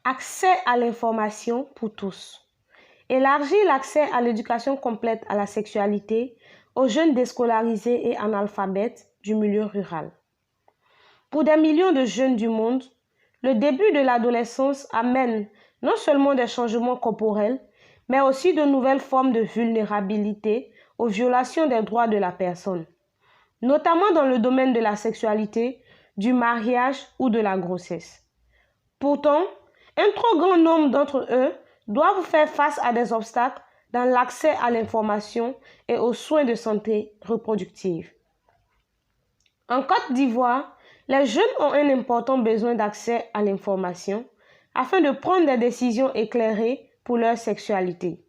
Accès à l'information pour tous. Élargir l'accès à l'éducation complète à la sexualité aux jeunes déscolarisés et analphabètes du milieu rural. Pour des millions de jeunes du monde, le début de l'adolescence amène non seulement des changements corporels, mais aussi de nouvelles formes de vulnérabilité aux violations des droits de la personne, notamment dans le domaine de la sexualité, du mariage ou de la grossesse. Pourtant, un trop grand nombre d'entre eux doivent faire face à des obstacles dans l'accès à l'information et aux soins de santé reproductive. En Côte d'Ivoire, les jeunes ont un important besoin d'accès à l'information afin de prendre des décisions éclairées pour leur sexualité.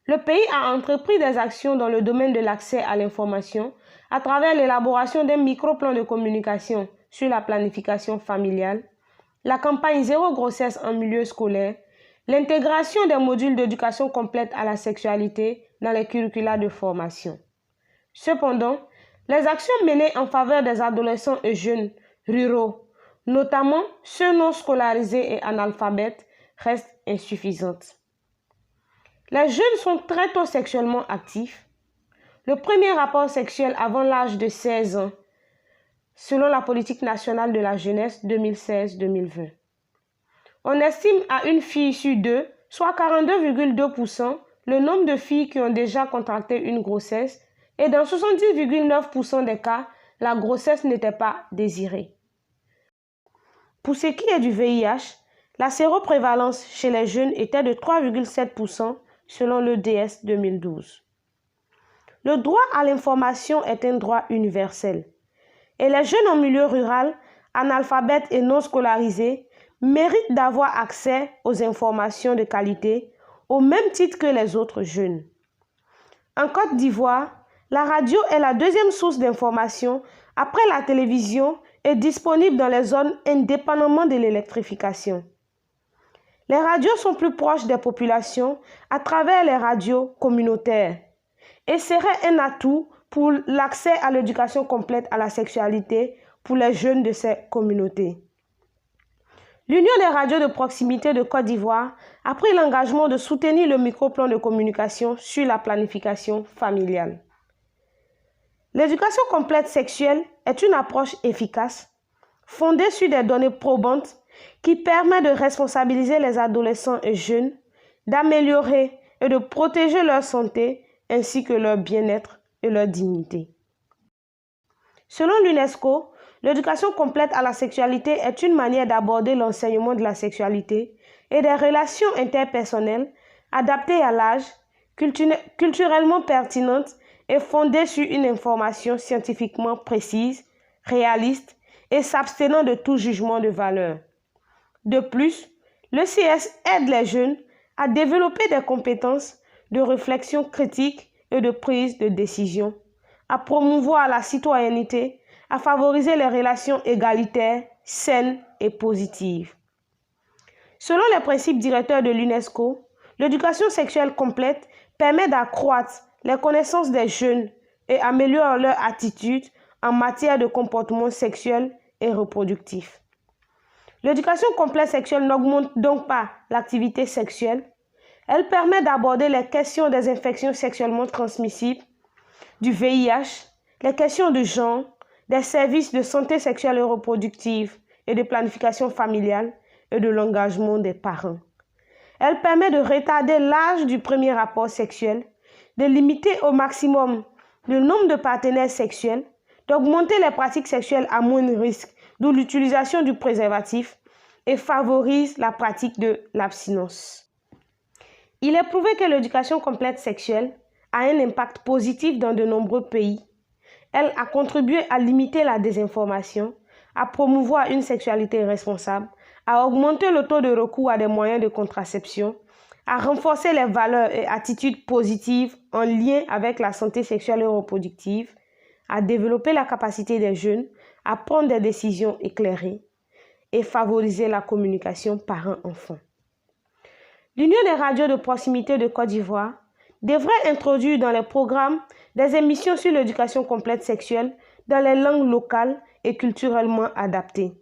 Le pays a entrepris des actions dans le domaine de l'accès à l'information à travers l'élaboration d'un micro-plan de communication sur la planification familiale, la campagne Zéro grossesse en milieu scolaire, l'intégration des modules d'éducation complète à la sexualité dans les curricula de formation. Cependant, les actions menées en faveur des adolescents et jeunes ruraux, notamment ceux non scolarisés et analphabètes, restent insuffisantes. Les jeunes sont très tôt sexuellement actifs. Le premier rapport sexuel avant l'âge de 16 ans, selon la politique nationale de la jeunesse 2016-2020. On estime à une fille sur deux, soit 42,2%, le nombre de filles qui ont déjà contracté une grossesse et dans 70,9% des cas, la grossesse n'était pas désirée. Pour ce qui est du VIH, la séroprévalence chez les jeunes était de 3,7% selon l'EDS 2012. Le droit à l'information est un droit universel. Et les jeunes en milieu rural, analphabètes et non scolarisés, méritent d'avoir accès aux informations de qualité au même titre que les autres jeunes. En Côte d'Ivoire, la radio est la deuxième source d'information après la télévision et disponible dans les zones indépendamment de l'électrification. Les radios sont plus proches des populations à travers les radios communautaires et seraient un atout pour l'accès à l'éducation complète à la sexualité pour les jeunes de ces communautés. L'Union des radios de proximité de Côte d'Ivoire a pris l'engagement de soutenir le micro-plan de communication sur la planification familiale. L'éducation complète sexuelle est une approche efficace, fondée sur des données probantes qui permet de responsabiliser les adolescents et jeunes, d'améliorer et de protéger leur santé ainsi que leur bien-être et leur dignité. Selon l'UNESCO, l'éducation complète à la sexualité est une manière d'aborder l'enseignement de la sexualité et des relations interpersonnelles adaptées à l'âge, culturellement pertinentes et fondées sur une information scientifiquement précise, réaliste et s'abstenant de tout jugement de valeur. De plus, l'ECS aide les jeunes à développer des compétences de réflexion critique et de prise de décision, à promouvoir la citoyenneté, à favoriser les relations égalitaires, saines et positives. Selon les principes directeurs de l'UNESCO, l'éducation sexuelle complète permet d'accroître les connaissances des jeunes et améliore leur attitude en matière de comportement sexuel et reproductif. L'éducation complète sexuelle n'augmente donc pas l'activité sexuelle. Elle permet d'aborder les questions des infections sexuellement transmissibles, du VIH, les questions de genre, des services de santé sexuelle et reproductive et de planification familiale et de l'engagement des parents. Elle permet de retarder l'âge du premier rapport sexuel, de limiter au maximum le nombre de partenaires sexuels, d'augmenter les pratiques sexuelles à moindre risque, d'où l'utilisation du préservatif, et favorise la pratique de l'abstinence. Il est prouvé que l'éducation complète sexuelle a un impact positif dans de nombreux pays. Elle a contribué à limiter la désinformation, à promouvoir une sexualité responsable, à augmenter le taux de recours à des moyens de contraception, à renforcer les valeurs et attitudes positives en lien avec la santé sexuelle et reproductive, à développer la capacité des jeunes à prendre des décisions éclairées et favoriser la communication parent-enfant. L'Union des radios de proximité de Côte d'Ivoire devrait introduire dans les programmes des émissions sur l'éducation complète sexuelle dans les langues locales et culturellement adaptées.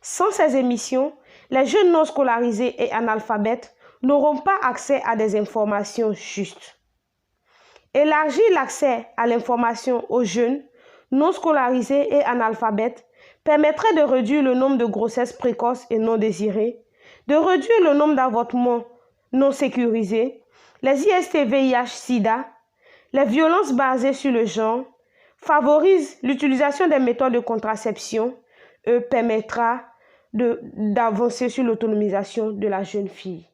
Sans ces émissions, les jeunes non scolarisés et analphabètes n'auront pas accès à des informations justes. Élargir l'accès à l'information aux jeunes non scolarisés et analphabètes permettrait de réduire le nombre de grossesses précoces et non désirées, de réduire le nombre d'avortements non sécurisés, les IST, VIH, SIDA, les violences basées sur le genre, favorise l'utilisation des méthodes de contraception et permettra d'avancer sur l'autonomisation de la jeune fille.